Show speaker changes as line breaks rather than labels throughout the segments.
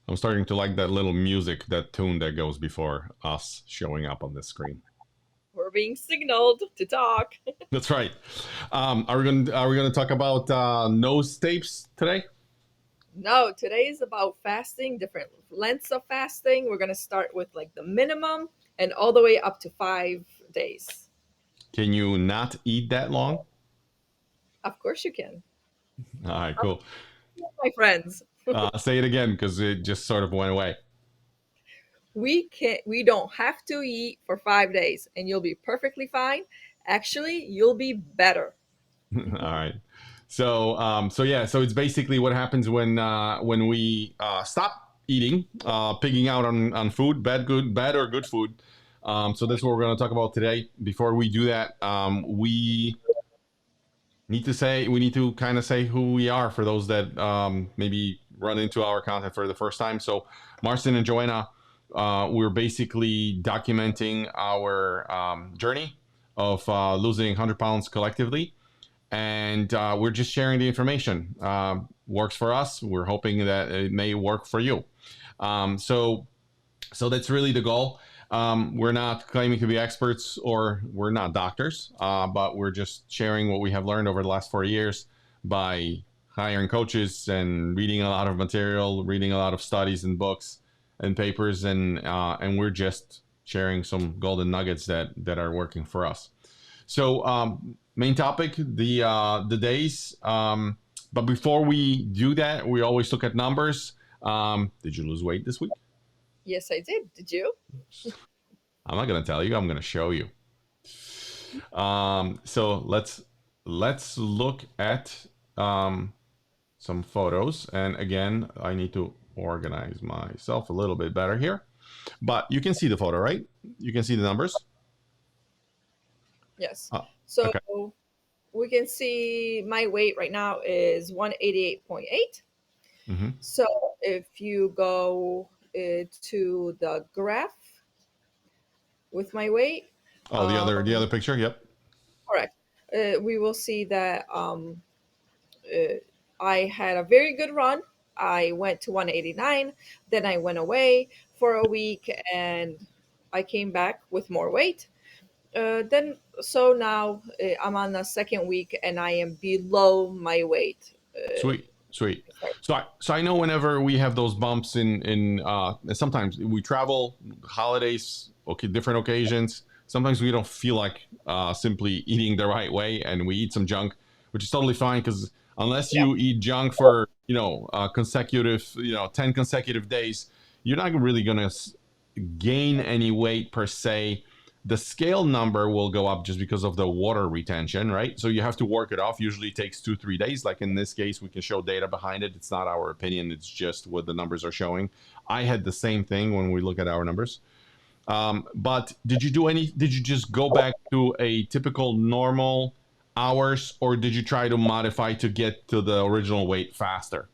I'm starting to like that little music, that tune that goes before us showing up on the screen.
We're being signaled to talk.
That's right. Are we gonna talk about nose tapes today?
No, today is about fasting, different lengths of fasting. We're going to start with like the minimum and all the way up to 5 days.
Can you not eat that long?
Of course, you can.
All right,
Of
cool.
course, my friends.
Say it again because it just sort of went away.
We don't have to eat for 5 days and you'll be perfectly fine. Actually, you'll be better.
All right. So yeah, so it's basically what happens when we stop eating, pigging out on food, bad or good food. So that's what we're going to talk about today. Before we do that, we need to kind of say who we are for those that maybe run into our content for the first time. So Marcin and Joanna, we're basically documenting our journey of losing 100 pounds collectively, and we're just sharing the information. Works for us. We're hoping that it may work for you. So that's really the goal. We're not claiming to be experts, or we're not doctors, but we're just sharing what we have learned over the last 4 years by hiring coaches and reading a lot of material, reading a lot of studies and books and papers, and we're just sharing some golden nuggets that are working for us. So main topic, the days. But before we do that, we always look at numbers. Did you lose weight this week?
Yes, I did. Did you?
I'm not gonna tell you. I'm gonna show you. So let's look at some photos. And again, I need to organize myself a little bit better here. But you can see the photo, right? You can see the numbers.
Yes.
Uh,
So
okay.
we can see my weight right now is 188.8.
Mm-hmm.
So if you go to the graph with my weight,
Oh, the other
um,
picture. Yep.
correct, we will see that uh, I had a very good run. I went to 189, then I went away for a week and I came back with more weight. Then, so now I'm on the second week and I am below my weight.
Sweet, sweet. So I know whenever we have those bumps in sometimes we travel, holidays, okay, different occasions. Sometimes we don't feel like simply eating the right way, and we eat some junk, which is totally fine because unless
Yeah.
you eat junk for consecutive 10 consecutive days, you're not really gonna gain any weight per se. The scale number will go up just because of the water retention, right? So you have to work it off. Usually it takes 2 3 days. Like in this case, we can show data behind it. It's not our opinion, it's just what the numbers are showing. I had the same thing when we look at our numbers. But did you just go back to a typical normal hours, or did you try to modify to get to the original weight faster?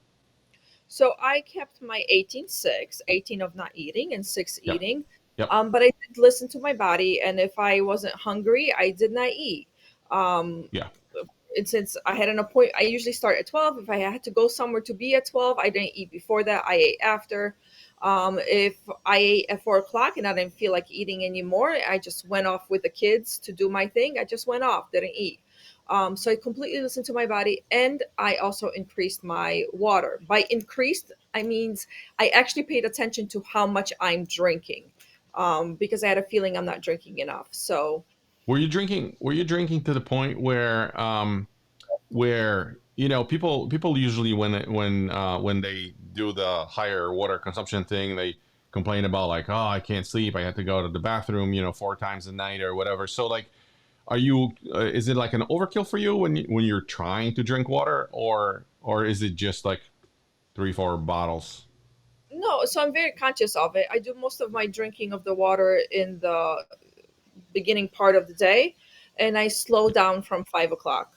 So I kept my 18:6, 18 of not eating and 6
Yep.
eating.
Yep.
But I did listen to my body, and if I wasn't hungry, I did not eat. Um,
Yeah.
and since I had an appointment, I usually start at 12. If I had to go somewhere to be at 12, I didn't eat before that. I ate after. If I ate at 4 o'clock and I didn't feel like eating anymore, I just went off with the kids to do my thing. I just went off, didn't eat. So I completely listened to my body, and I also increased my water. By increased, I means I actually paid attention to how much I'm drinking, because I had a feeling I'm not drinking enough. So
Were you drinking to the point where people usually when they do the higher water consumption thing, they complain about like, oh, I can't sleep, I have to go to the bathroom 4 times a night or whatever. So like, are you is it like an overkill for you when you're trying to drink water, or is it just like 3 4 bottles?
no, so I'm very conscious of it. I do most of my drinking of the water in the beginning part of the day, and I slow down from 5 o'clock.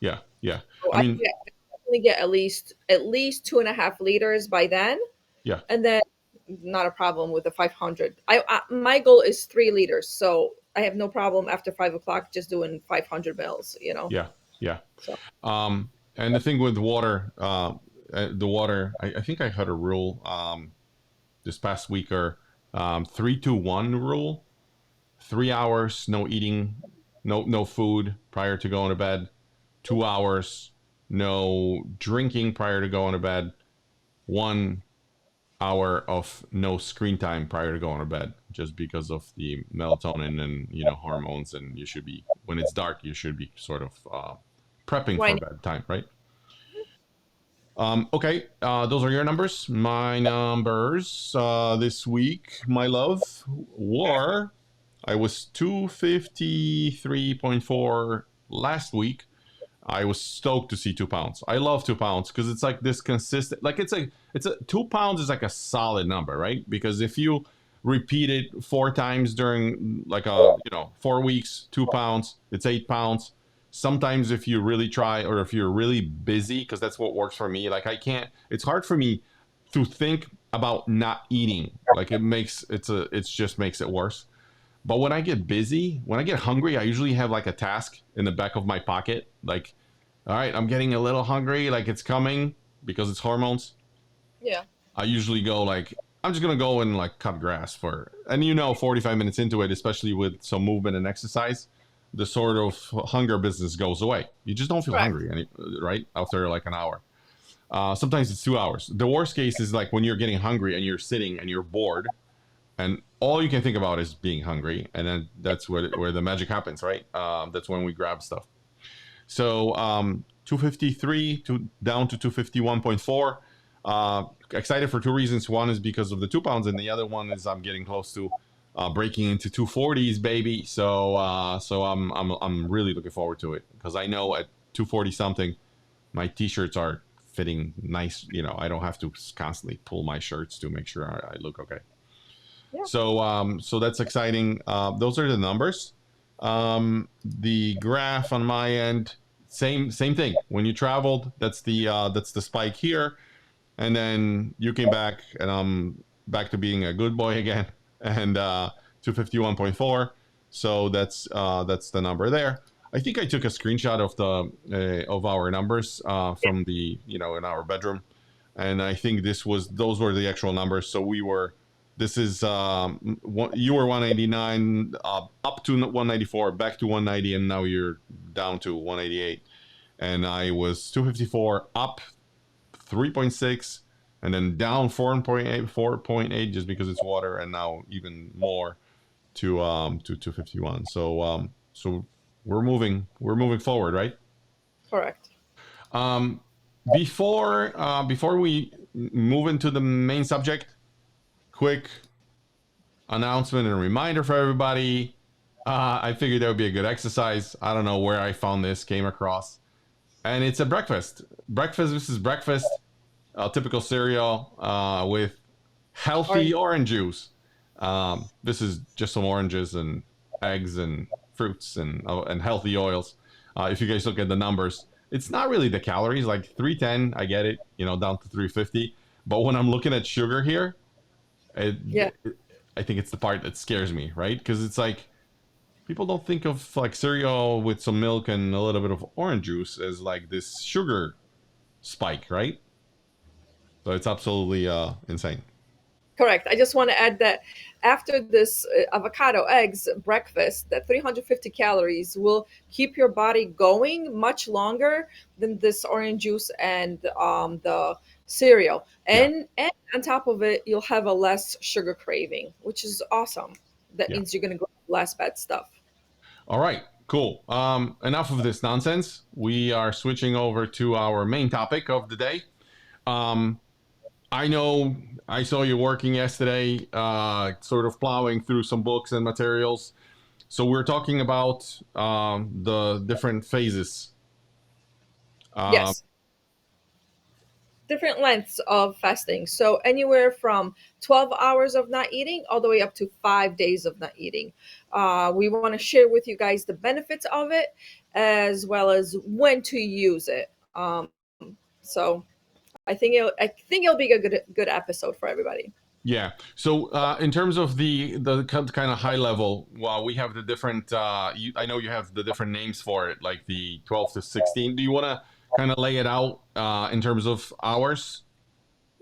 Yeah, yeah.
So
I mean,
I definitely get at least 2.5 liters by then,
yeah,
and then not a problem with the 500. My goal is 3 liters, so I have no problem after 5 o'clock just doing 500 mils.
yeah, yeah.
So
And the thing with water, the water, I think I heard a rule. this past week are 3-2-1 rule. 3 hours, no eating, no food prior to going to bed. 2 hours, no drinking prior to going to bed. 1 hour of no screen time prior to going to bed, just because of the melatonin and hormones, and you should be, when it's dark, you should be sort of prepping for
Why?
bedtime, right? Okay, those are your numbers. My numbers this week, my love, were I was 253.4 last week. I was stoked to see 2 pounds. I love 2 pounds because it's like this consistent. Like it's a 2 pounds is like a solid number, right? Because if you repeat it 4 times during like 4 weeks, 2 pounds, it's 8 pounds. Sometimes if you really try, or if you're really busy, because that's what works for me. Like I can't. It's hard for me to think about not eating. Like it just makes it worse. But when I get busy, when I get hungry, I usually have like a task in the back of my pocket. Like, all right, I'm getting a little hungry, like it's coming because it's hormones.
Yeah.
I usually go like, I'm just gonna go and like cut grass for, and 45 minutes into it, especially with some movement and exercise, the sort of hunger business goes away. You just don't feel
Correct.
hungry, right? After like an hour. Sometimes it's 2 hours. The worst case is like when you're getting hungry and you're sitting and you're bored, and all you can think about is being hungry, and then that's where the magic happens, right? That's when we grab stuff. So 253 down to 251.4. Excited for two reasons. One is because of the 2 pounds, and the other one is I'm getting close to breaking into 240s, baby. So I'm really looking forward to it, because I know at 240 something, my t-shirts are fitting nice. I don't have to constantly pull my shirts to make sure I look okay.
Yeah.
So that's exciting. Those are the numbers. The graph on my end, same thing. When you traveled, that's the spike here, and then you came back, and I'm back to being a good boy again, and 251.4. So that's the number there. I think I took a screenshot of the of our numbers from the in our bedroom, and I think those were the actual numbers. So we were. This is you were 189 up to 194, back to 190, and now you're down to 188. And I was 254 up 3.6, and then down 4.8 just because it's water, and now even more to 251. So we're moving forward, right?
Correct.
Um, before we move into the main subject, quick announcement and reminder for everybody. I figured that would be a good exercise. I don't know where I found this, came across, and it's a breakfast. Breakfast. This is breakfast. Typical cereal with healthy orange juice. This is just some oranges and eggs and fruits and healthy oils. If you guys look at the numbers, it's not really the calories. Like 310, I get it. Down to 350. But when I'm looking at sugar here,
Yeah.
I think it's the part that scares me, right? Because it's like people don't think of like cereal with some milk and a little bit of orange juice as like this sugar spike, right? So it's absolutely insane.
Correct. I just want to add that after this avocado eggs breakfast, that 350 calories will keep your body going much longer than this orange juice and the cereal.
Yeah,
And on top of it, you'll have a less sugar craving, which is awesome. That
yeah.
means you're going to go less bad stuff.
All right, cool. Enough of this nonsense. We are switching over to our main topic of the day. Um, I know I saw you working yesterday, sort of plowing through some books and materials. So we're talking about the different phases. Um,
Yes. Different lengths of fasting. So anywhere from 12 hours of not eating all the way up to 5 days of not eating. We want to share with you guys the benefits of it as well as when to use it. So I think it'll be a good episode for everybody.
yeah. So in terms of the kind of high level, well, we have the different. I know you have the different names for it, like the 12 to 16. Do you want to kind of lay it out in terms of hours?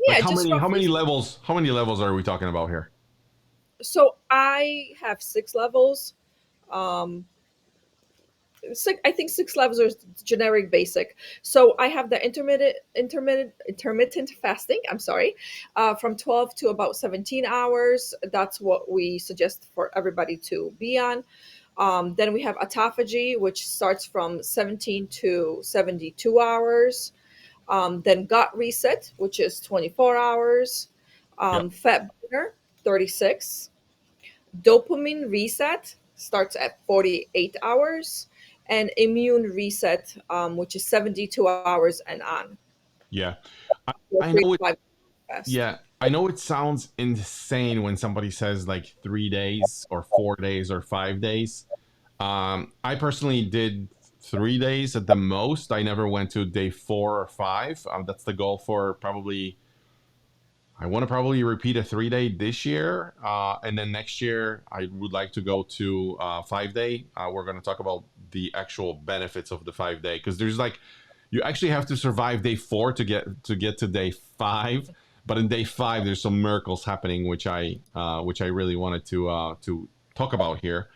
Like
Yeah, just roughly.
how many levels are we talking about here?
So I have 6 levels. Um, I think 6 levels are generic basic. So I have the intermittent fasting. I'm sorry, from 12 to about 17 hours. That's what we suggest for everybody to be on. Then we have autophagy, which starts from 17 to 72 hours. Then gut reset, which is 24 hours.
Yeah.
Fat burner, 36. Dopamine reset starts at 48 hours, and immune reset, which is 72 hours and on.
Yeah. I,
So
I
three
know
to
it.
five fast.
Yeah. I know it sounds insane when somebody says like 3 days or 4 days or 5 days. I personally did 3 days at the most. I never went to day 4 or 5. That's the goal for probably. I want to probably repeat a 3 day this year, and then next year I would like to go to 5 day. We're going to talk about the actual benefits of the 5 day because there's like you actually have to survive day 4 to get to day 5. But in day 5, there's some miracles happening, which I really wanted to talk about here.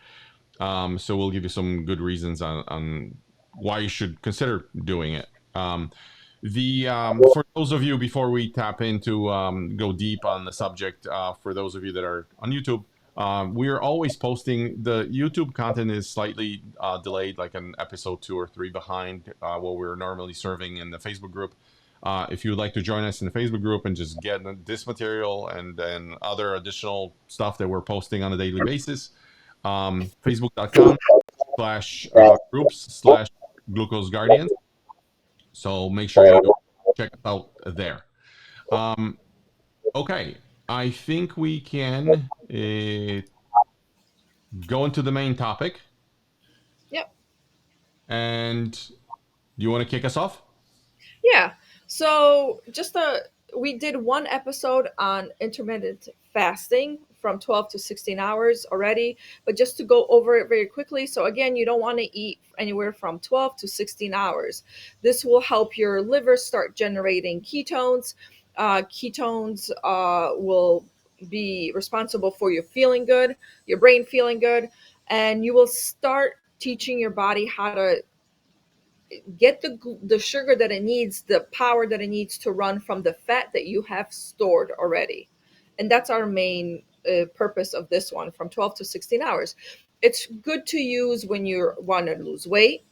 So we'll give you some good reasons on why you should consider doing it. The For those of you before we tap into go deep on the subject, for those of you that are on YouTube, we are always posting. The YouTube content is slightly delayed, like an episode 2 or 3 behind what we're normally serving in the Facebook group. If you would like to join us in the Facebook group and just get this material and then other additional stuff that we're posting on a daily basis, facebook.com/groups/glucose guardians. So make sure you check us out there. Um, okay, I think we can go into the main topic.
Yep.
And do you want to kick us off?
Yeah. So we did one episode on intermittent fasting from 12 to 16 hours already, but just to go over it very quickly. So again, you don't want to eat anywhere from 12 to 16 hours. This will help your liver start generating ketones. Ketones will be responsible for you feeling good, your brain feeling good, and you will start teaching your body how to get the sugar that it needs, the power that it needs to run from the fat that you have stored already. And that's our main purpose of this one, from 12 to 16 hours. It's good to use when you want to lose weight,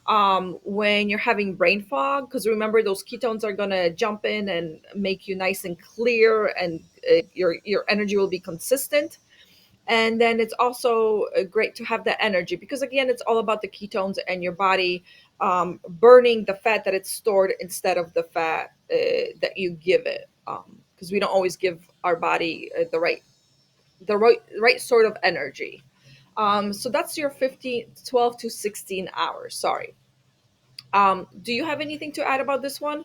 when you're having brain fog, because remember those ketones are going to jump in and make you nice and clear, and your energy will be consistent. And then it's also great to have that energy, because again, it's all about the ketones and your body burning the fat that it's stored instead of the fat that you give it, because we don't always give our body the right sort of energy. So that's your 12 to 16 hours. Sorry. Do you have anything to add about this one?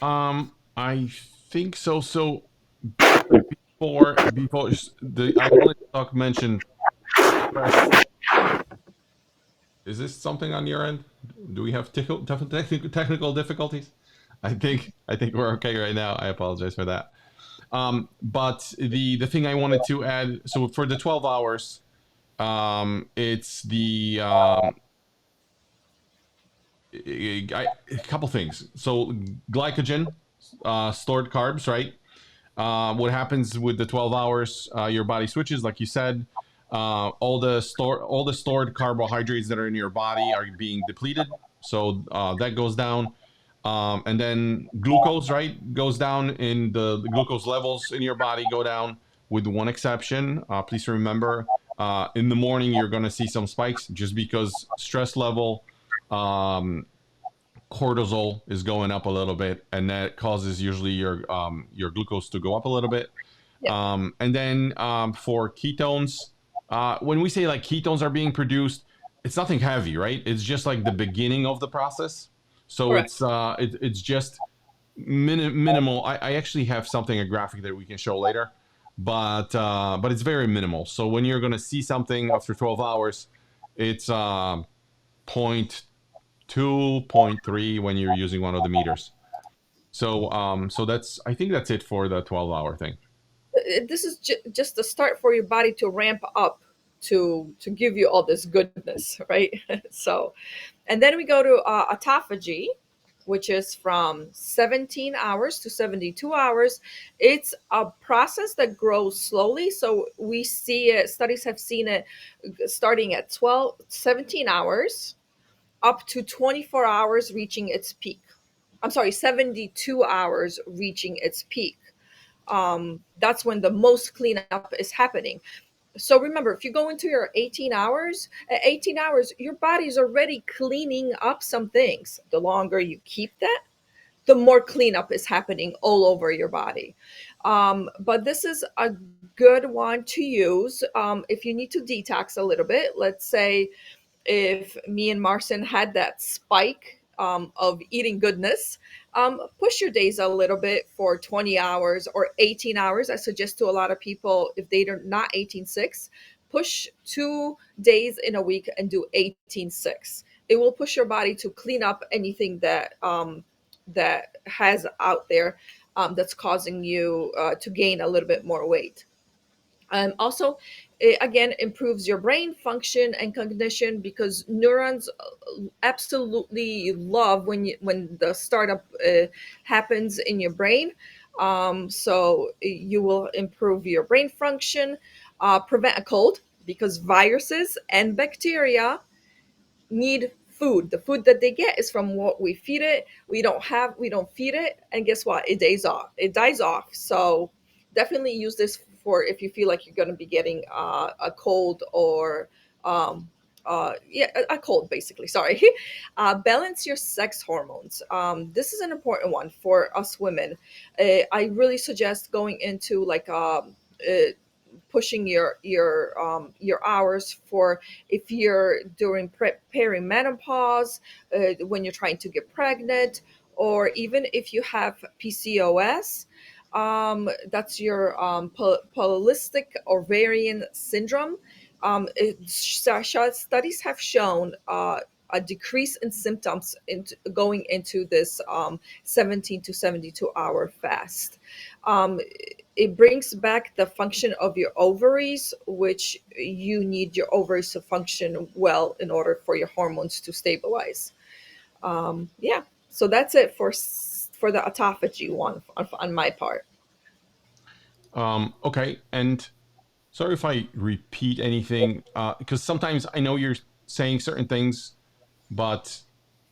I think so. So before I wanted to talk mention stress. Is this something on your end? Do we have technical difficulties? I think we're okay right now. I apologize for that. But the thing I wanted to add, so for the 12 hours, it's a couple things. So glycogen, stored carbs, right? What happens with the 12 hours? Your body switches, like you said. All the stored carbohydrates that are in your body are being depleted, so that goes down. And then glucose, right, goes down. In the glucose levels in your body go down, with one exception. Please remember, in the morning you're going to see some spikes just because stress level, um, cortisol is going up a little bit, and that causes usually your glucose to go up a little bit.
Yep.
And then for ketones, when we say like ketones are being produced, it's nothing heavy, right? It's just like the beginning of the process. So
Correct.
it's just minimal. I actually have something, a graphic that we can show later, but it's very minimal. So when you're gonna see something after 12 hours, it's point 2, point 3 when you're using one of the meters. So that's, I think that's it for the 12-hour thing.
This is just the start for your body to ramp up to give you all this goodness, right? So, and then we go to autophagy, which is from 17 hours to 72 hours. It's a process that grows slowly. So we see it, studies have seen it starting at 17 hours up to 24 hours reaching its peak. I'm sorry, 72 hours reaching its peak. That's when the most cleanup is happening. So remember, if you go into your 18 hours, at 18 hours, your body's already cleaning up some things. The longer you keep that, the more cleanup is happening all over your body. But this is a good one to use if you need to detox a little bit. Let's say if me and Marcin had that spike of eating goodness, push your days a little bit for 20 hours or 18 hours. I suggest to a lot of people, if they're not 18/6, push 2 days in a week and do 18/6. It will push your body to clean up anything that has out there that's causing you to gain a little bit more weight. Also, it again improves your brain function and cognition because neurons absolutely love when the startup happens in your brain. So you will improve your brain function, prevent a cold because viruses and bacteria need food. The food that they get is from what we feed it. We don't feed it, and guess what? It dies off. It dies off. So definitely use this for if you feel like you're going to be getting a cold or yeah, a cold basically. Sorry. Balance your sex hormones. This is an important one for us women. I really suggest going into like pushing your hours for if you're during perimenopause, when you're trying to get pregnant, or even if you have PCOS. That's your polycystic ovarian syndrome. Studies have shown a decrease in symptoms going into this 17 to 72 hour fast. Um, it brings back the function of your ovaries, which you need your ovaries to function well in order for your hormones to stabilize. Yeah, so that's it for the autophagy one on my part.
Okay, and sorry if I repeat anything, because sometimes I know you're saying certain things, but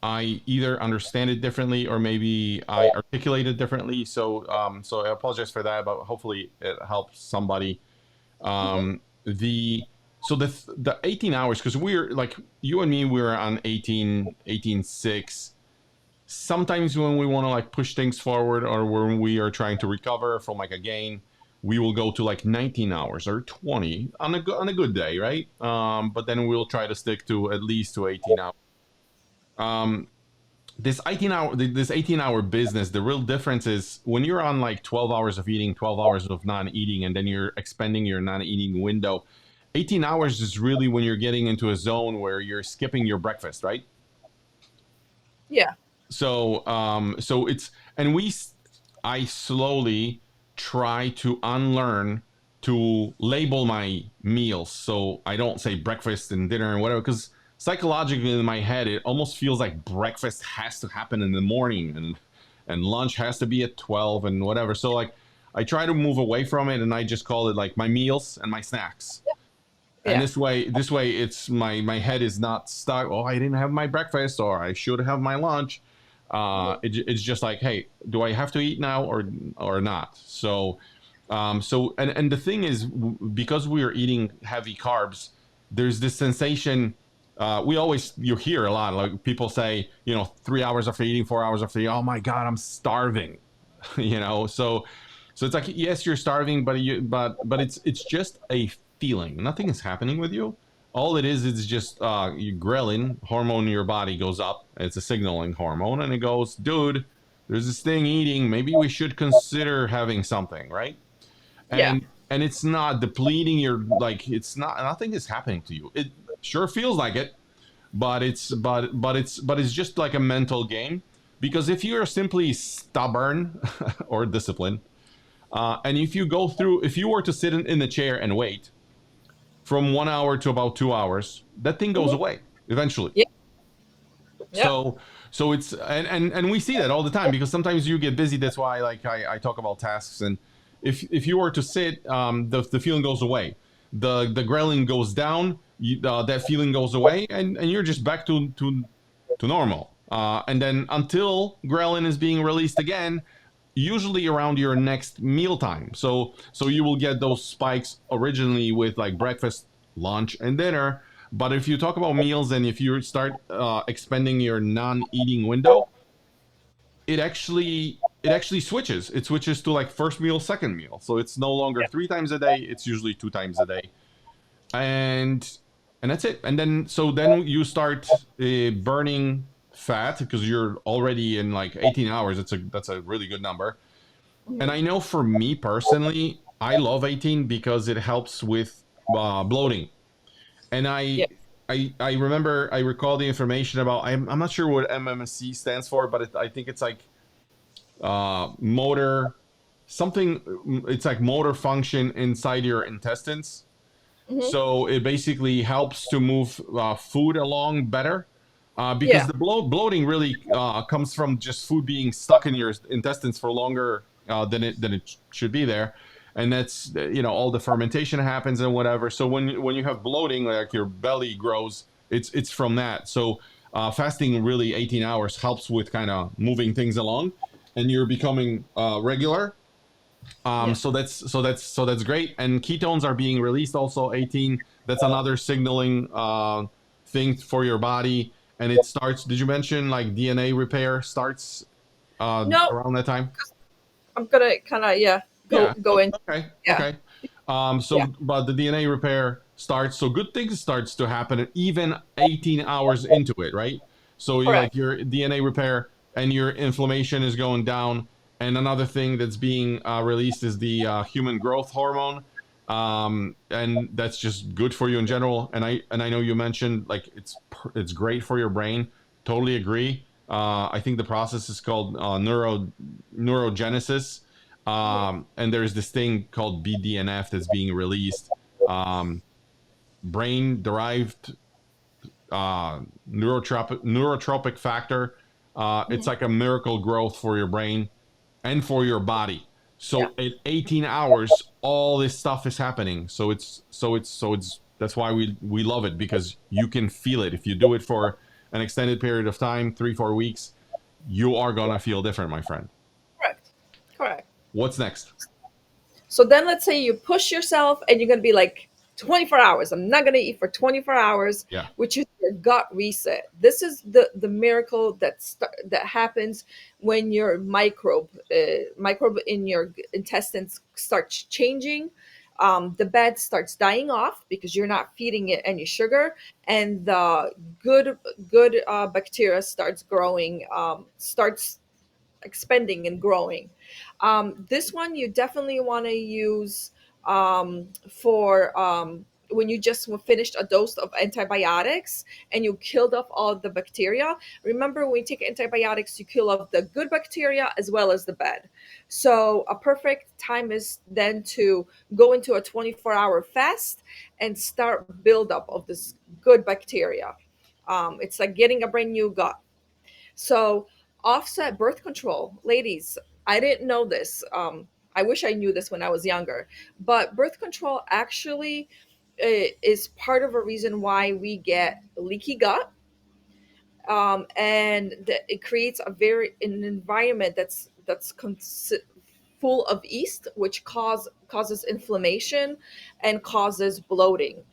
I either understand it differently or maybe I articulate it differently. So I apologize for that, but hopefully it helps somebody.
Mhm.
The so the 18 hours, because we're like you and me, we're on 18/6. Sometimes when we want to like push things forward or when we are trying to recover from like a gain, we will go to like 19 hours or 20 on on a good day, right? But then we'll try to stick to at least to 18 hours. Um, this 18-hour business, the real difference is when you're on like 12 hours of eating, 12 hours of non-eating, and then you're expanding your non-eating window. 18 hours is really when you're getting into a zone where you're skipping your breakfast, right?
Yeah,
So it's, and I slowly try to unlearn to label my meals so I don't say breakfast and dinner and whatever, because psychologically in my head it almost feels like breakfast has to happen in the morning and lunch has to be at 12 and whatever. So like I try to move away from it and I just call it like my meals and my snacks. And
yeah,
this way it's my head is not stuck, oh, I didn't have my breakfast or I should have my lunch. It's just like, hey, do I have to eat now or not? And the thing is, because we are eating heavy carbs, there's this sensation. You hear a lot like people say, 3 hours after eating, 4 hours after eating, oh my god, I'm starving. So it's like, yes, you're starving, but it's just a feeling. Nothing is happening with you. All it is just your ghrelin hormone in your body goes up. It's a signaling hormone, and it goes, dude, there's this thing eating. Maybe we should consider having something, right?
yeah,
And it's not depleting your, like, it's not, nothing is happening to you. It sure feels like it, but it's just like a mental game, Because if you're simply stubborn or disciplined, and if you go through, if you were to sit in the chair and wait from 1 hour to about 2 hours, that thing goes
Hmm.
away eventually.
Yeah. Yeah.
So it's and we see that all the time because sometimes you get busy. That's why like I talk about tasks, and if you were to sit, the feeling goes away, the ghrelin goes down, that feeling goes away, and you're just back to normal. And then until ghrelin is being released again, usually around your next mealtime. So you will get those spikes originally with like breakfast, lunch, and dinner. But if you talk about meals and if you start expanding your non-eating window, it actually switches. It switches to like first meal, second meal. So it's no longer 3 times a day. It's usually 2 times a day, and that's it. And then you start burning fat because you're already in like 18 hours. That's a really good number. And I know for me personally, I love 18 because it helps with bloating. And
Yeah.
I remember, I recall the information about, I'm not sure what MMSC stands for, but I think it's like motor something. It's like motor function inside your intestines.
Hmm.
So it basically helps to move food along better. Because
Yeah.
the bloating really comes from just food being stuck in your intestines for longer than it should be there, and that's all the fermentation happens and whatever. So when you have bloating, like your belly grows, it's from that. So fasting really 18 hours helps with kind of moving things along, and you're becoming regular.
Yeah.
So that's great. And ketones are being released also 18. That's another signaling thing for your body. And it starts. Did you mention like DNA repair starts
No,
around that time?
I'm gonna kind of, yeah,
Yeah.
go in.
Okay.
Yeah.
Okay.
Yeah.
But the DNA repair starts. So good things starts to happen even 18 hours into it, right? So you like
Correct.
your DNA repair and your inflammation is going down. And another thing that's being released is the human growth hormone, and that's just good for you in general. And I know you mentioned like it's great for your brain. Totally agree. I think the process is called neurogenesis,
Mhm.
and there's this thing called BDNF that's being released, um, brain derived neurotropic factor. It's
Mhm.
like a miracle growth for your brain and for your body.
Yeah.
So at 18 hours, all this stuff is happening. So it's that's why we love it, because you can feel it. If you do it for an extended period of time, 3-4 weeks, you are gonna feel different, my friend.
Correct. Correct.
What's next?
So then let's say you push yourself and you're going to be like 24 hours. I'm not going to eat for 24 hours,
Yeah.
which is your gut reset. This is the miracle that happens when your microbe in your intestines starts changing. The bad starts dying off because you're not feeding it any sugar, and the good bacteria starts growing, starts expanding and growing. This one you definitely want to use for when you just finished a dose of antibiotics and you killed off all the bacteria. Remember, when you take antibiotics, you kill off the good bacteria as well as the bad. So a perfect time is then to go into a 24-hour fast and start buildup of this good bacteria. It's like getting a brand new gut. So, offset birth control, ladies, I didn't know this. I wish I knew this when I was younger, but birth control actually is part of a reason why we get leaky gut, and it creates an environment that's full of yeast, which causes inflammation and causes bloating.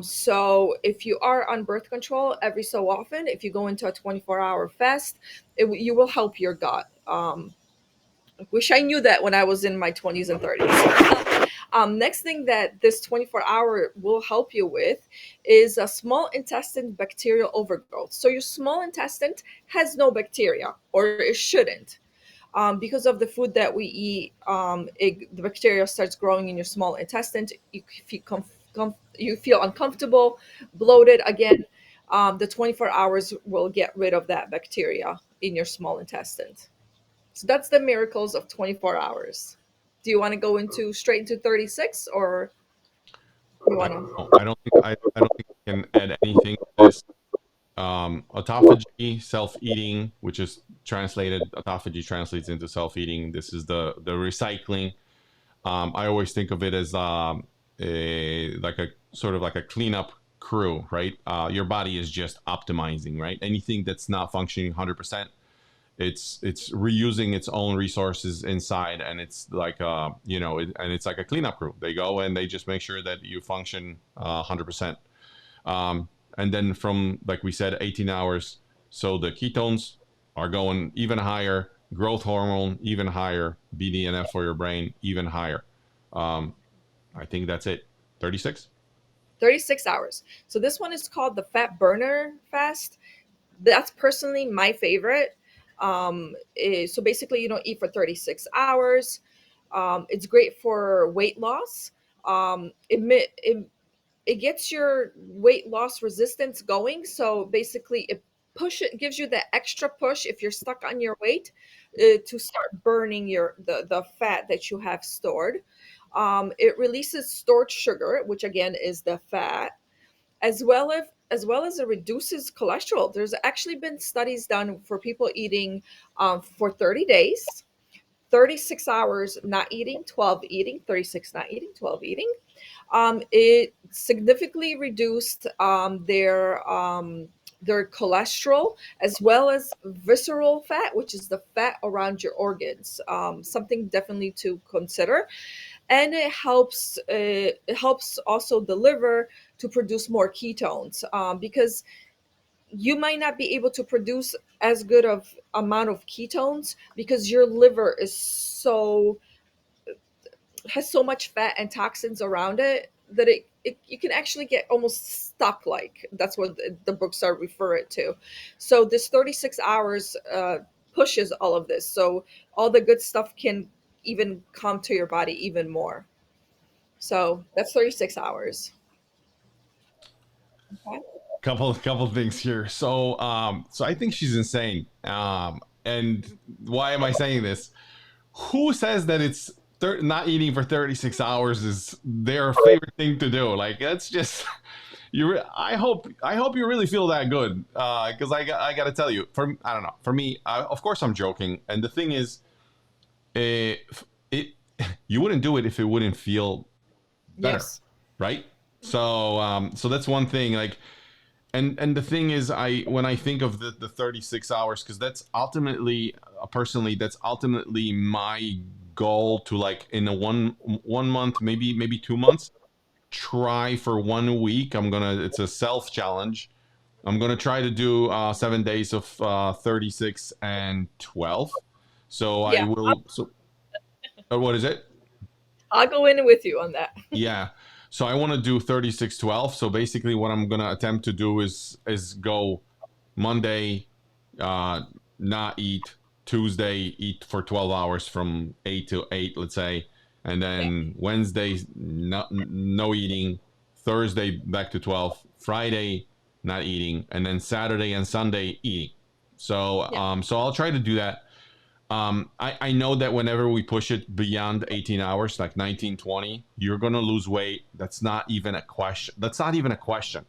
So if you are on birth control every so often, if you go into a 24-hour fast, you will help your gut. I wish I knew that when I was in my 20s and 30s. Next thing that this 24-hour will help you with is a small intestine bacterial overgrowth. So your small intestine has no bacteria, or it shouldn't. Because of the food that we eat, the bacteria starts growing in your small intestine. You feel uncomfortable, bloated again. The 24 hours will get rid of that bacteria in your small intestine. So that's the miracles of 24 hours. Do you want to go into straight into 36, or you
I
want
don't know.
to?
I don't think I can add anything to this. Autophagy, self-eating, which is translated, autophagy translates into self-eating. This is the recycling. I always think of it as like a sort of like a cleanup crew, right? Your body is just optimizing, right? Anything that's not functioning 100%, it's reusing its own resources inside, and it's like and it's like a cleanup crew. They go and they just make sure that you function 100%. And then from, like we said, 18 hours, so the ketones are going even higher, growth hormone even higher, BDNF for your brain even higher. um, I think that's it. 36.
36 hours. So this one is called the fat burner fast. That's personally my favorite. So basically, you don't eat for 36 hours. It's great for weight loss. It gets your weight loss resistance going. So basically, it gives you the extra push if you're stuck on your weight, to start burning the fat that you have stored. It releases stored sugar, which again is the fat, as well as it reduces cholesterol. There's actually been studies done for people eating for 30 days, 36 hours not eating, 12 eating, 36 not eating, 12 eating. It significantly reduced their cholesterol, as well as visceral fat, which is the fat around your organs. Something definitely to consider. And it helps also the liver to produce more ketones, because you might not be able to produce as good of amount of ketones because your liver has so much fat and toxins around it that it you can actually get almost stuck. Like that's what the books are referring to. So this 36 hours pushes all of this, so all the good stuff can even come to your body even more. So that's 36 hours. Okay.
Couple things here. So I think she's insane. And why am I saying this? Who says that it's not eating for 36 hours is their favorite thing to do? Like that's just I hope you really feel that good, because I got to tell you, I don't know, for me, of course I'm joking, and the thing is, it you wouldn't do it if it wouldn't feel better,
Yes.
right? So that's one thing. Like, and the thing is, when I think of the 36 hours, because that's ultimately, personally, that's ultimately my goal, to, like, in a one month, maybe 2 months, try for 1 week. It's a self challenge. I'm gonna try to do 7 days of 36 and 12. So I
Yeah,
will. So what is it?
I'll go in with you on that.
Yeah. So I want to do 36 12. So basically, what I'm gonna attempt to do is go Monday, uh, not eat. Tuesday, eat for 12 hours from 8 to 8, let's say. And
Yeah.
then Wednesday, no eating. Thursday, back to 12. Friday, not eating. And then Saturday and Sunday, eating.
Yeah.
So I'll try to do that. I know that whenever we push it beyond 18 hours, like 19, 20, you're going to lose weight. That's not even a question. That's not even a question,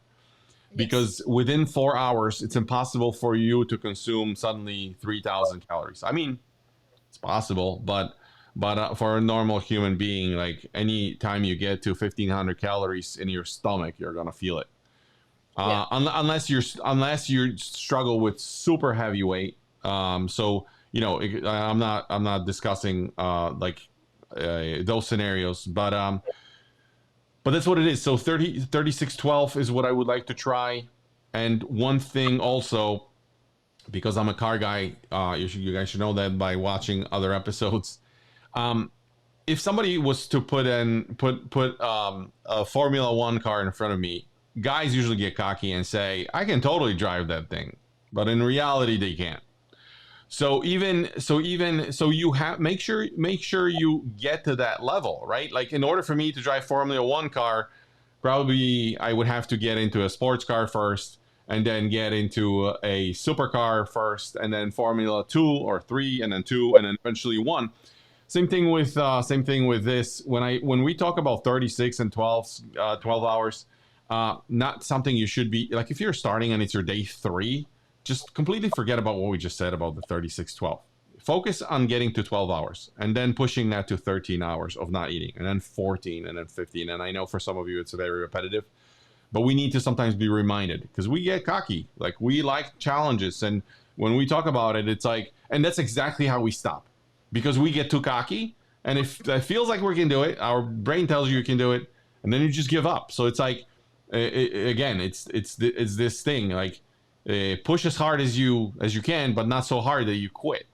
Yes.
because within 4 hours, it's impossible for you to consume suddenly 3,000 calories. I mean, it's possible, but for a normal human being, like, any time you get to 1,500 calories in your stomach, you're gonna feel it.
Yeah.
Unless you struggle with super heavy weight. So I'm not discussing those scenarios, but that's what it is. So 36 12 is what I would like to try. And one thing also, because I'm a car guy, you guys should know that by watching other episodes. Um, if somebody was to put a Formula One car in front of me, guys usually get cocky and say, "I can totally drive that thing," but in reality, they can't. So you have make sure you get to that level, right? Like, in order for me to drive Formula One car, probably I would have to get into a sports car first, and then get into a supercar first, and then Formula 2 or 3, and then 2, and then eventually 1. Same thing with this. When we talk about 36 and 12 hours, not something you should be like. If you're starting and it's your day 3, just completely forget about what we just said about the 36-12. Focus on getting to 12 hours and then pushing that to 13 hours of not eating, and then 14, and then 15. And I know for some of you it's very repetitive, but we need to sometimes be reminded, because we get cocky. Like, we like challenges, and when we talk about it, it's like, and that's exactly how we stop, because we get too cocky, and if it feels like we can do it, our brain tells you can do it, and then you just give up. So it's like, again, it's this thing, like, push as hard as you can, but not so hard that you quit.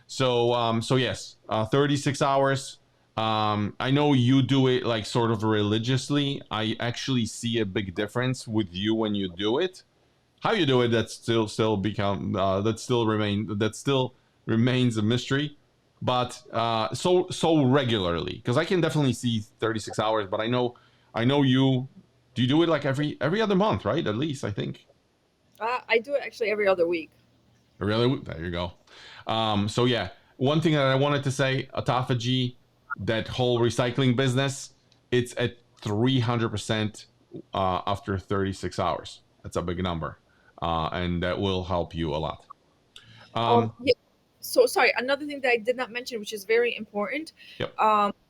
So yes, 36 hours. I know you do it like sort of religiously. I actually see a big difference with you when you do it. How you do it, that still remains a mystery. But so regularly, because I can definitely see 36 hours. But I know you. Do you do it like every other month, right? At least I think.
I do it actually every other week.
Really? There you go. So yeah, one thing that I wanted to say, autophagy, that whole recycling business, it's at 300% after 36 hours. That's a big number, and that will help you a lot.
Yeah, so sorry, another thing that I did not mention, which is very important.
Yep.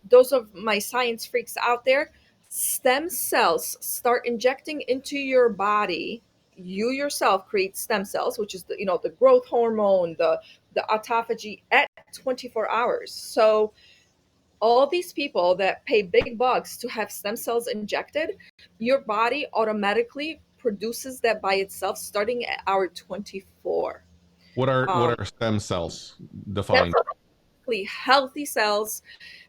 Those of my science freaks out there, stem cells start injecting into your body. You yourself create stem cells, which is the growth hormone, the autophagy at 24 hours. So all these people that pay big bucks to have stem cells injected, your body automatically produces that by itself starting at hour 24.
What are stem cells
That's
defined?
basically healthy cells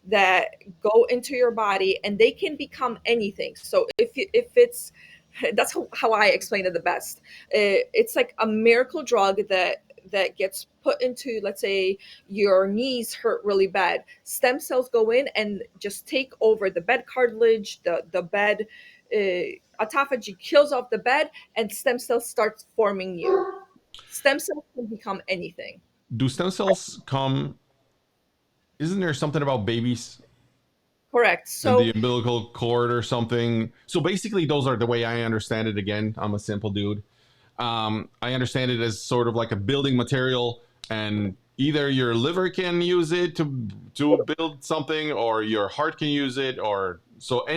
that go into your body, and they can become anything. So if it's that's how I explain it the best. It's like a miracle drug that gets put into, let's say your knees hurt really bad. Stem cells go in and just take over the bed cartilage, the bed. Autophagy kills off the bed, and stem cells starts forming you. Stem cells can become anything.
Do stem cells come? Isn't there something about babies
Correct.
and the
So
umbilical cord or something? So basically, those are the way I understand it. Again, I'm a simple dude. I understand it as sort of like a building material, and either your liver can use it to build something, or your heart can use it, or so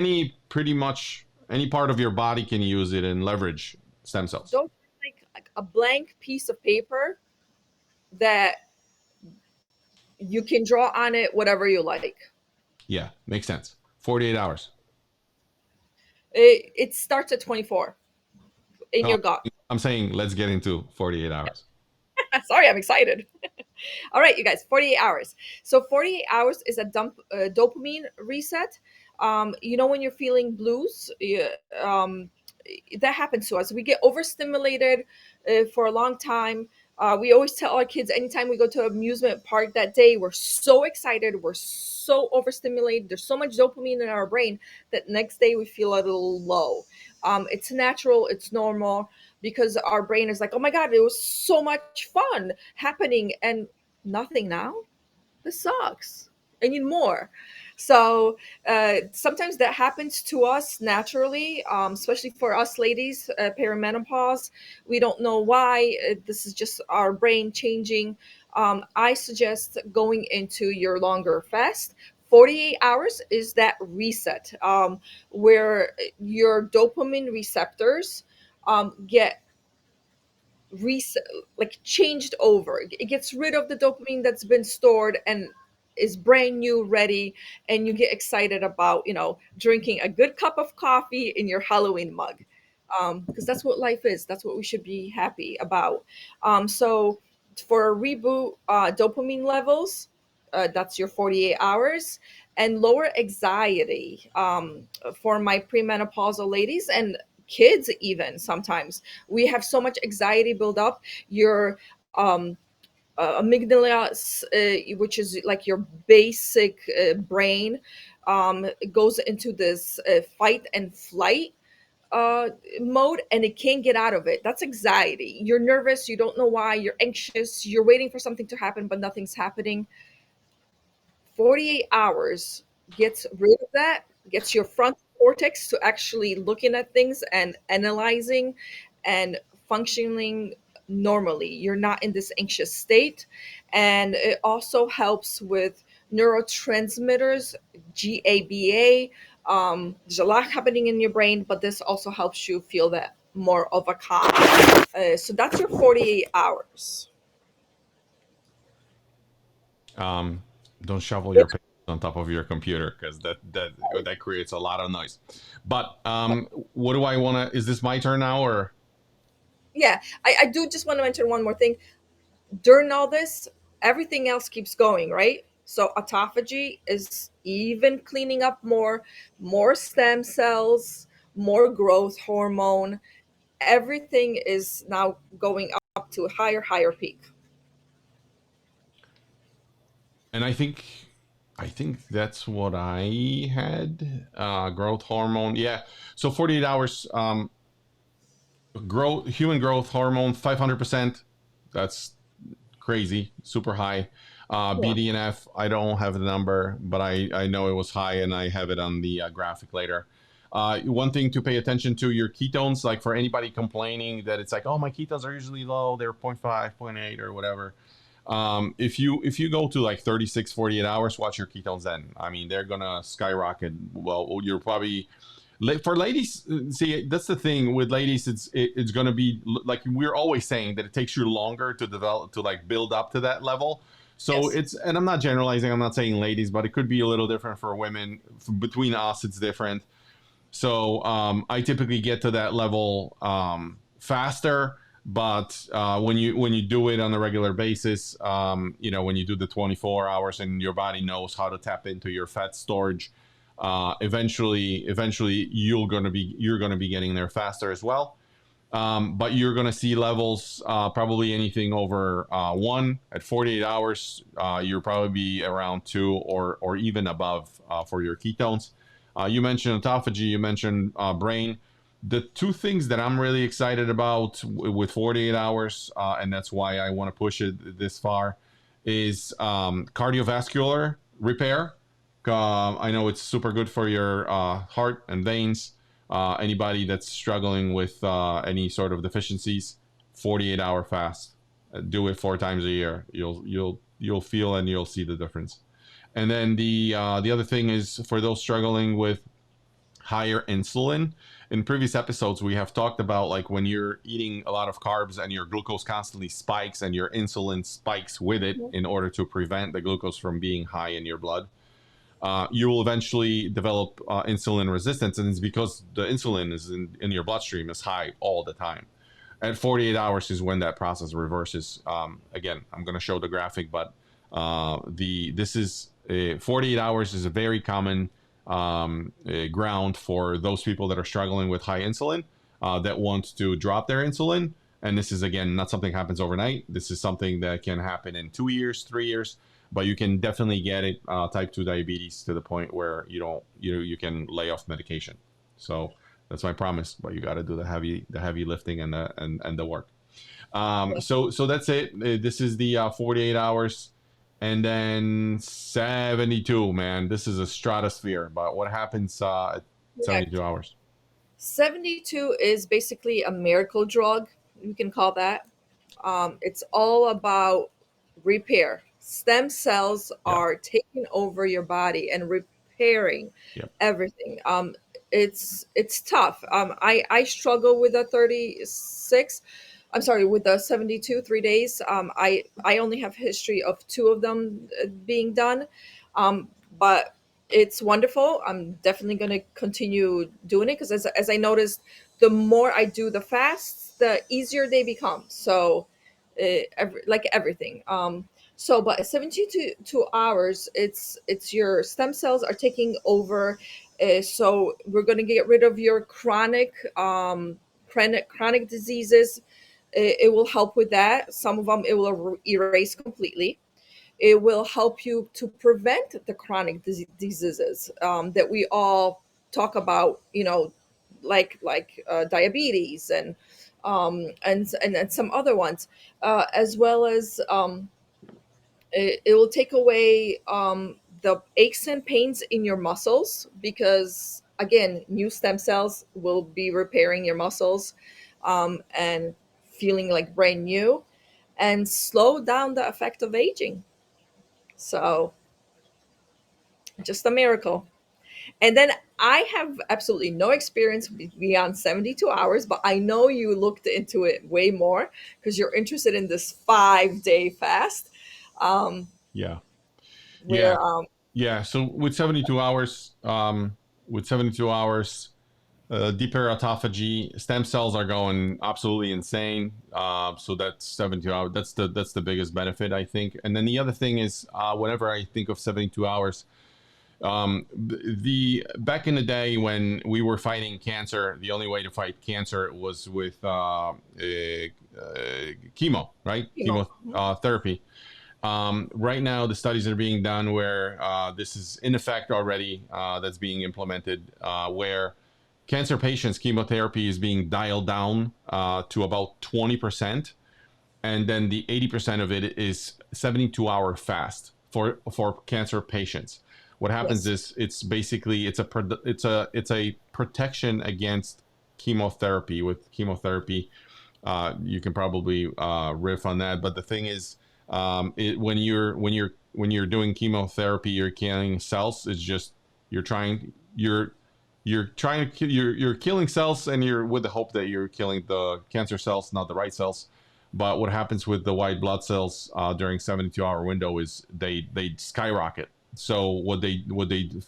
pretty much any part of your body can use it and leverage stem cells.
those are like a blank piece of paper that you can draw on it whatever you like.
Yeah, makes sense. 48 hours.
It starts at 24 in
No,
your gut.
I'm saying let's get into 48 hours.
Sorry, I'm excited. All right, you guys, 48 hours. So 48 hours is a dopamine reset. When you're feeling blues, that happens to us. We get overstimulated for a long time. We always tell our kids anytime we go to an amusement park that day, we're so excited, we're so overstimulated. There's so much dopamine in our brain that next day we feel a little low. It's natural, it's normal, because our brain is like, oh my God, it was so much fun happening, and nothing now. This sucks. I need more. So sometimes that happens to us naturally, especially for us ladies, perimenopause. We don't know why. This is just our brain changing. I suggest going into your longer fast. 48 hours is that reset, where your dopamine receptors get reset, like changed over. It gets rid of the dopamine that's been stored and is brand new, ready, and you get excited about drinking a good cup of coffee in your Halloween mug, because that's what life is. That's what we should be happy about. So for a reboot, dopamine levels, that's your 48 hours. And lower anxiety, for my premenopausal ladies and kids. Even sometimes we have so much anxiety build up. Your amygdala, which is like your basic brain, goes into this fight and flight uh, mode and it can't get out of it. That's anxiety. You're nervous, you don't know why, you're anxious, you're waiting for something to happen, but nothing's happening. 48 hours gets rid of that, gets your frontal cortex to actually looking at things and analyzing and functioning normally. You're not in this anxious state. And it also helps with neurotransmitters, GABA. There's a lot happening in your brain, but this also helps you feel that more of a calm. So that's your 48 hours.
Um, don't shovel your papers on top of your computer because that creates a lot of noise. But what do I want to? Is this my turn now or?
Yeah, I do just want to mention one more thing. During all this, everything else keeps going, right? So autophagy is even cleaning up more stem cells, more growth hormone. Everything is now going up to a higher peak.
And I think that's what I had. Growth hormone. Yeah. So 48 hours. Growth human growth hormone 500%. That's crazy, super high.
Yeah.
BDNF, I don't have the number, but I know it was high, and I have it on the graphic later. One thing to pay attention to your ketones, like for anybody complaining that it's like, oh, my ketones are usually low, they're 0.5, 0.8, or whatever. If you go to like 36, 48 hours, watch your ketones then. I mean, they're gonna skyrocket. Well, you're probably for ladies. See, that's the thing with ladies. It's gonna be like we're always saying that it takes you longer to develop to like build up to that level. So
Yes.
it's, and I'm not generalizing. I'm not saying ladies, but it could be a little different for women. Between us, it's different. So I typically get to that level faster. But when you do it on a regular basis, when you do the 24 hours and your body knows how to tap into your fat storage, eventually you're gonna be getting there faster as well. But you're going to see levels probably anything over 1 at 48 hours. You'll probably be around 2 or even above for your ketones. You mentioned autophagy, you mentioned brain. The two things that I'm really excited about with 48 hours, and that's why I want to push it this far, is cardiovascular repair. I know it's super good for your heart and veins. Anybody that's struggling with any sort of deficiencies, 48-hour fast. Do it 4 times a year. You'll feel and you'll see the difference. And then the other thing is for those struggling with higher insulin. In previous episodes, we have talked about like when you're eating a lot of carbs and your glucose constantly spikes and your insulin spikes with it
Mhm.
in order to prevent the glucose from being high in your blood. You will eventually develop insulin resistance, and it's because the insulin is in your bloodstream is high all the time. At 48 hours is when that process reverses. Again, I'm going to show the graphic, but the this is 48 hours is a very common ground for those people that are struggling with high insulin that want to drop their insulin. And this is again not something that happens overnight. This is something that can happen in 2 years, 3 years, but you can definitely get it type 2 diabetes to the point where you can lay off medication. So that's my promise, but you got to do the heavy lifting and the work.
Yeah.
So that's it. This is the 48 hours, and then 72. Man, this is a stratosphere. But what happens at 72
Correct.
hours?
72 is basically a miracle drug, you can call that. It's all about repair. Stem cells
Yep.
are taking over your body and repairing
Yep.
everything. It's tough. I struggle with the 36. I'm sorry, with the 72 3 days. I only have history of two of them being done, but it's wonderful. I'm definitely going to continue doing it because as I noticed, the more I do the fasts, the easier they become. So, like everything. But 72 hours, it's your stem cells are taking over. So we're going to get rid of your chronic diseases. It will help with that. Some of them it will erase completely. It will help you to prevent the chronic diseases that we all talk about, diabetes and some other ones, as well as it will take away the aches and pains in your muscles, because again, new stem cells will be repairing your muscles, and feeling like brand new, and slow down the effect of aging. So just a miracle. And then I have absolutely no experience beyond 72 hours, but I know you looked into it way more because you're interested in this 5-day fast, um,
Yeah. Yeah.
where
Yeah. So with 72 hours, deeper autophagy, stem cells are going absolutely insane. So that's 72 hours. That's the biggest benefit, I think. And then the other thing is, whenever I think of 72 hours, the back in the day when we were fighting cancer, the only way to fight cancer was with chemo, right?
chemo.
Chemotherapy. Right now, the studies are being done where this is in effect already, that's being implemented, where cancer patients' chemotherapy is being dialed down to about 20%, and then the 80% of it is 72-hour fast for cancer patients. What happens
Yes.
is it's basically it's a protection against chemotherapy. With chemotherapy, you can probably riff on that. But the thing is, when you're doing chemotherapy, you're killing cells. It's just you're killing cells, and you're with the hope that you're killing the cancer cells, not the right cells. But what happens with the white blood cells during 72-hour window is they skyrocket. So what they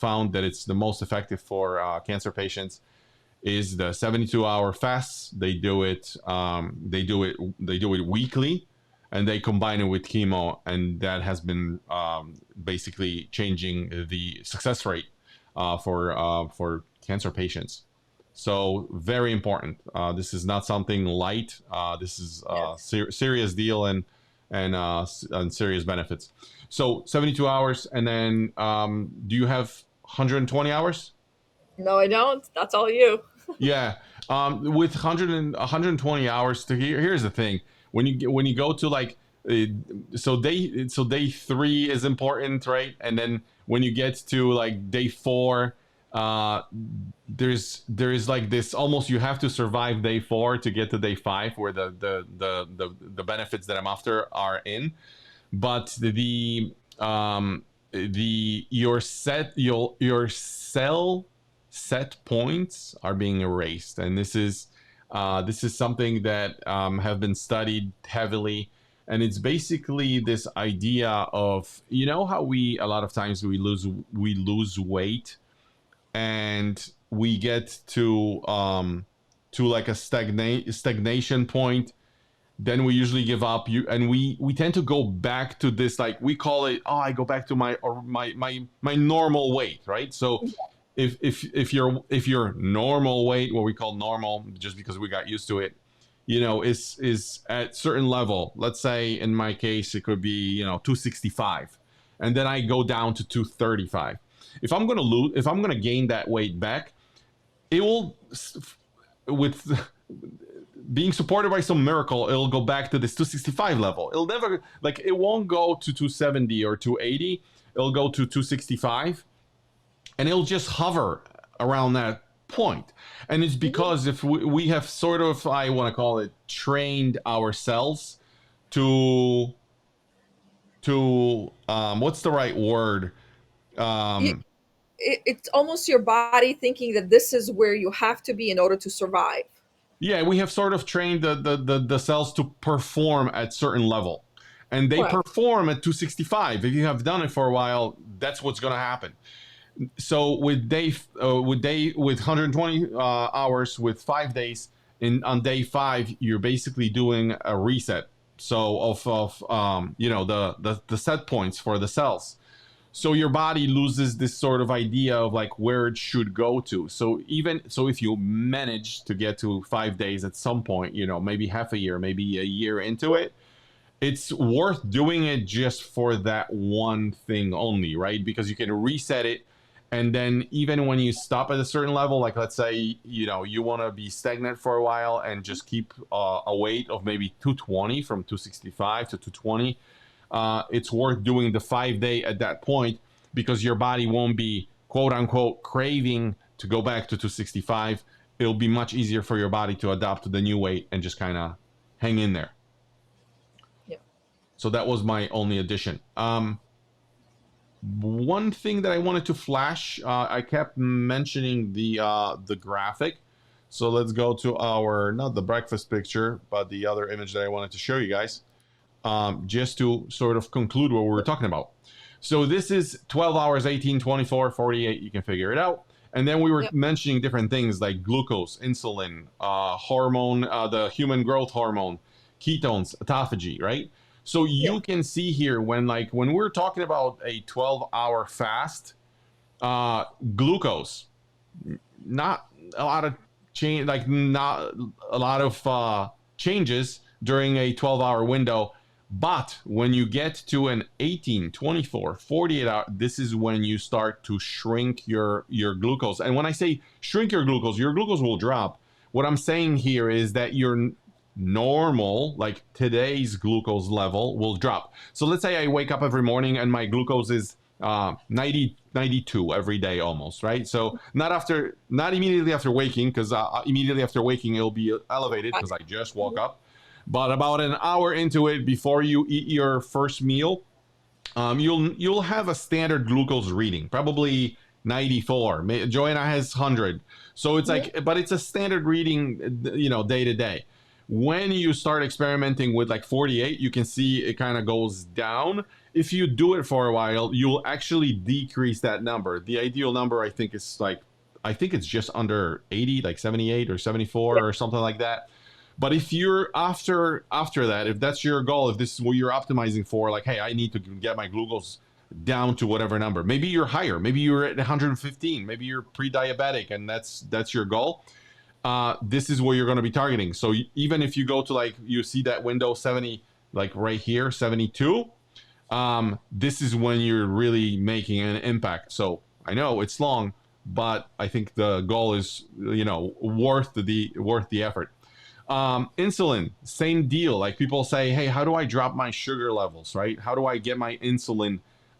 found that it's the most effective for cancer patients is the 72-hour fasts. They do it weekly, and they combine it with chemo, and that has been basically changing the success rate for cancer patients. So very important. This is not something light. This is a
Yes.
serious deal, and serious benefits. So 72 hours, and then do you have 120 hours?
No, I don't. That's all you.
Yeah, with 120 hours. Here's the thing: when you go to like, uh, so day 3 is important, right? And then when you get to like day 4, uh, there is like this, almost you have to survive day 4 to get to day 5, where the benefits that I'm after are in. But the your cell set points are being erased, and this is something that have been studied heavily. And it's basically this idea of, how we a lot of times we lose weight, and we get to like a stagnation point. Then we usually give up, and we tend to go back to this, like we call it, I go back to my normal weight, right? So if your normal weight, what we call normal, just because we got used to it, is at certain level. Let's say in my case it could be 265, and then I go down to 235. If I'm gonna gain that weight back, it will, with being supported by some miracle, it'll go back to this 265 level. It'll never, like, it won't go to 270 or 280. It'll go to 265, and it'll just hover around that point. And it's
Mhm.
because if we have sort of, I want to call it, trained ourselves to what's the right word?
You,
Um,
it's almost your body thinking that this is where you have to be in order to survive.
yeah, we have sort of trained the cells to perform at certain level, and they
Correct.
perform at 265. If you have done it for a while, that's what's going to happen. So with 120 hours, with 5 days, on day 5, you're basically doing a reset. So of the set points for the cells. So your body loses this sort of idea of like where it should go to. So if you manage to get to 5 days at some point, maybe half a year, maybe a year into it, it's worth doing it just for that one thing only, right? Because you can reset it, And then even when you stop at a certain level, like let's say, you want to be stagnant for a while and just keep a weight of maybe 220 from 265 to 220, it's worth doing the 5 day at that point, because your body won't be quote unquote craving to go back to 265. It'll be much easier for your body to adapt to the new weight and just kind of hang in there.
Yeah.
So that was my only addition. One thing that I wanted to flash, I kept mentioning the graphic. So let's go to our, not the breakfast picture, but the other image that I wanted to show you guys, just to sort of conclude what we were talking about. So this is 12 hours, 18, 24, 48. You can figure it out. And then we were mentioning different things like glucose, insulin, hormone, the human growth hormone, ketones, autophagy, right? So you can see here when we're talking about a 12-hour fast, glucose, not a lot of change, like not a lot of changes during a 12-hour window. But when you get to an 18, 24, 48 hour, this is when you start to shrink your glucose. And when I say shrink your glucose will drop. What I'm saying here is that your normal, like today's glucose level will drop. So let's say I wake up every morning and my glucose is 90, 92 every day almost, right? So not immediately after waking, because immediately after waking it'll be elevated because I just woke up. But about an hour into it, before you eat your first meal, you'll have a standard glucose reading, probably 94. Joanna has 100. So it's like, but it's a standard reading, day to day. When you start experimenting with like 48, you can see it kind of goes down. If you do it for a while, you'll actually decrease that number. The ideal number, I think it's just under 80, like 78 or 74 or something like that. But if you're after that, if that's your goal, if this is what you're optimizing for, like, hey, I need to get my glucose down to whatever number. Maybe you're higher. Maybe you're at 115. Maybe you're pre-diabetic, and that's your goal. This is what you're going to be targeting. So even if you go to, like, you see that window 70, like right here, 72, this is when you're really making an impact. So I know it's long, but I think the goal is, worth the effort. Insulin, same deal. Like people say, hey, how do I drop my sugar levels, right? How do I get my insulin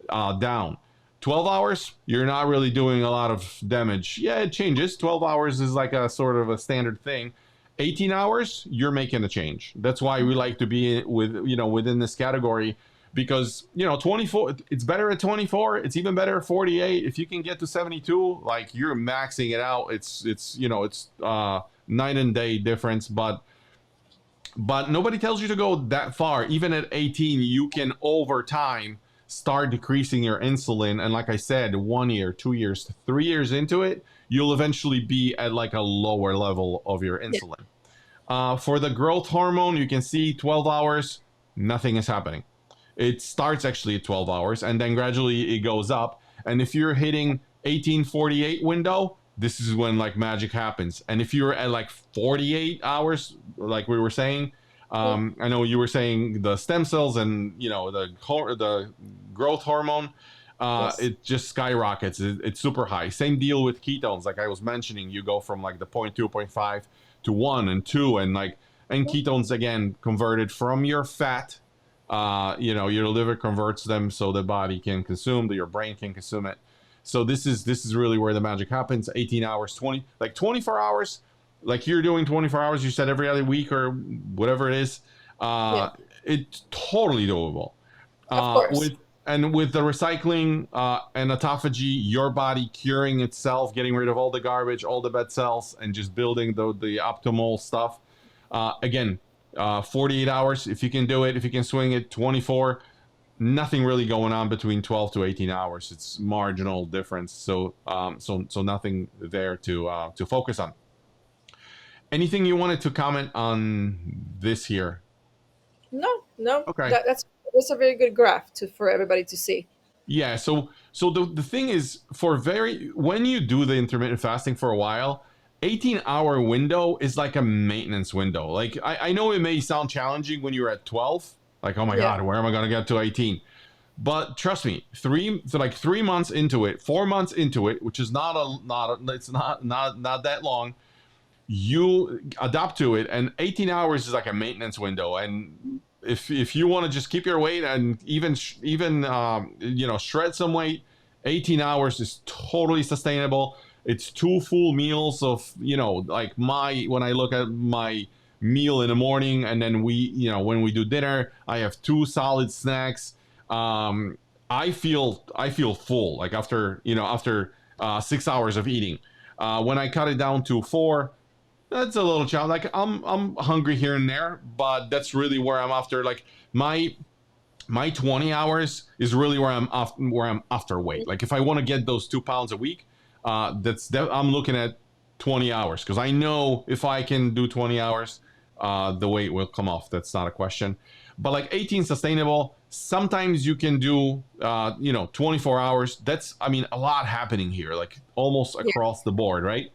down? 12 hours, you're not really doing a lot of damage. Yeah, it changes. 12 hours is like a sort of a standard thing. 18 hours, you're making a change. That's why we like to be within this category, because 24, it's better at 24. It's even better at 48. If you can get to 72, like you're maxing it out. It's night and day difference, but nobody tells you to go that far. Even at 18, you can over time start decreasing your insulin, and like I said, 1 year, 2 years, 3 years into it, you'll eventually be at like a lower level of your insulin. For the growth hormone, you can see 12 hours, nothing is happening. It starts actually at 12 hours and then gradually it goes up. And if you're hitting 1848 window, this is when like magic happens. And if you're at like 48 hours, like we were saying, I know you were saying the stem cells and the growth hormone, it just skyrockets. It's super high. Same deal with ketones. Like I was mentioning, you go from like the 0.2, 0.5 to 1 and 2, and ketones again converted from your fat. Your liver converts them so the body can consume, your brain can consume it. So this is really where the magic happens. 18 hours, 24 hours, like you're doing 24 hours, you said every other week or whatever it is. It's totally doable.
Of course.
With the recycling and autophagy, your body curing itself, getting rid of all the garbage, all the bad cells, and just building the optimal stuff. Again, 48 hours, if you can do it, if you can swing it. 24, nothing really going on between 12 to 18 hours. It's marginal difference. So nothing there to focus on. Anything you wanted to comment on this here?
No.
Okay.
That's a very good graph for everybody to see.
Yeah. So the thing is, when you do the intermittent fasting for a while, 18-hour window is like a maintenance window. Like I know it may sound challenging when you're at 12, like, oh my God, where am I going to get to 18? But trust me, 3 months into it, 4 months into it, which is it's not that long, you adapt to it, and 18 hours is like a maintenance window. And if you want to just keep your weight and even shred some weight, 18 hours is totally sustainable. It's 2 full meals of like my when I look at my meal in the morning, and then when we do dinner, I have 2 solid snacks. I feel full, like after 6 hours of eating. When I cut it down to four, that's a little challenge. Like I'm hungry here and there, but that's really where I'm after. Like my 20 hours is really where I'm after weight. Like if I want to get those 2 pounds a week, I'm looking at 20 hours, because I know if I can do 20 hours, the weight will come off. That's not a question. But like 18 sustainable. Sometimes you can do 24 hours. That's, I mean, a lot happening here, like almost
Yeah.
across the board, right?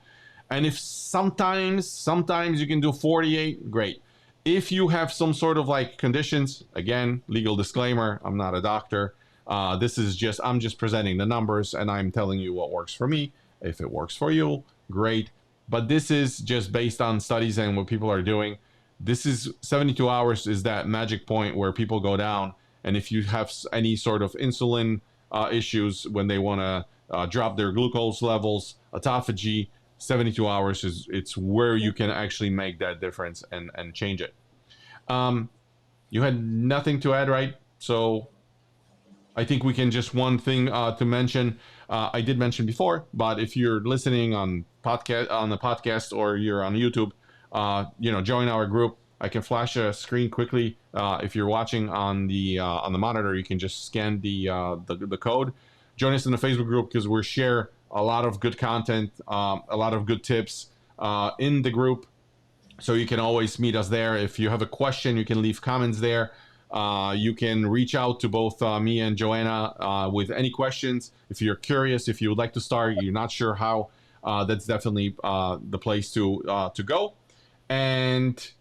And if sometimes you can do 48, great. If you have some sort of like conditions, again, legal disclaimer, I'm not a doctor. I'm just presenting the numbers, and I'm telling you what works for me. If it works for you, great. But this is just based on studies and what people are doing. This is 72 hours is that magic point where people go down. And if you have any sort of insulin issues when they want to drop their glucose levels, autophagy, 72 hours it's where you can actually make that difference and change it. You had nothing to add, right? So I think we can just one thing to mention. I did mention before, but if you're listening on the podcast, or you're on YouTube, join our group. I can flash a screen quickly. If you're watching on the monitor, you can just scan the code. Join us in the Facebook group, because we share a lot of good content, a lot of good tips in the group. So you can always meet us there. If you have a question, you can leave comments there. You can reach out to both me and Joanna with any questions. If you're curious, if you would like to start, you're not sure how, that's definitely the place to go. And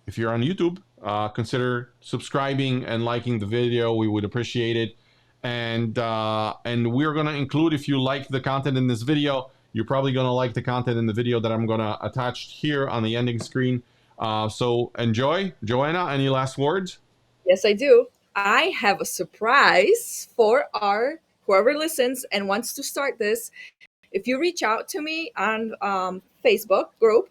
if you're on YouTube, consider subscribing and liking the video. We would appreciate it. And we're going to include, if you like the content in this video, you're probably going to like the content in the video that I'm going to attach here on the ending screen. So enjoy. Joanna, any last words?
Yes, I do. I have a surprise for our whoever listens and wants to start this. If you reach out to me on Facebook group,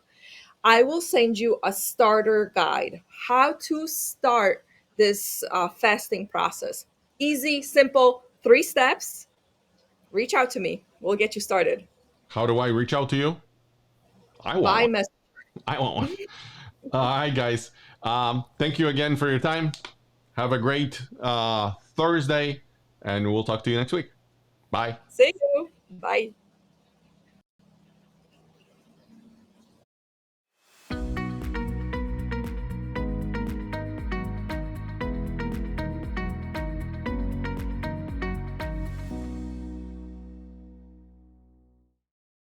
I will send you a starter guide, how to start this fasting process. Easy, simple, 3 steps. Reach out to me. We'll get you started.
How do I reach out to you? I want
By
one.
message.
I want one. Hi, guys. Thank you again for your time. Have a great Thursday, and we'll talk to you next week. Bye.
See you. Bye.